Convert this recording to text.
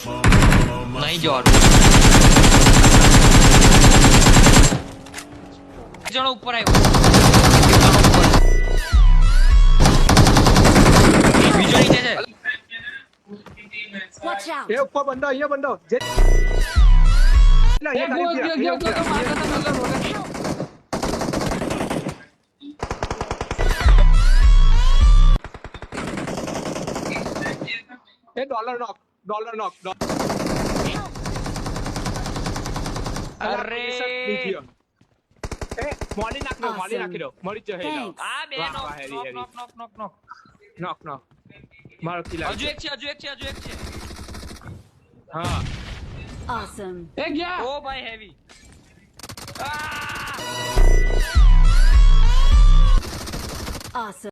નહીં જવાનું જણો ઉપર આવ્યો બીજો નીચે છે Watch out! એ ઉપર બંદો અહીંયા બંદો જે એ ડોલર નોક અરે એ મોલી નાખી દો મળી જશે Thanks. આ બે વાહ, નોક વાહ, હેરી, નોક મારો કિલ હજુ એક છે હા Awesome. ઓ ભાઈ હેવી Awesome.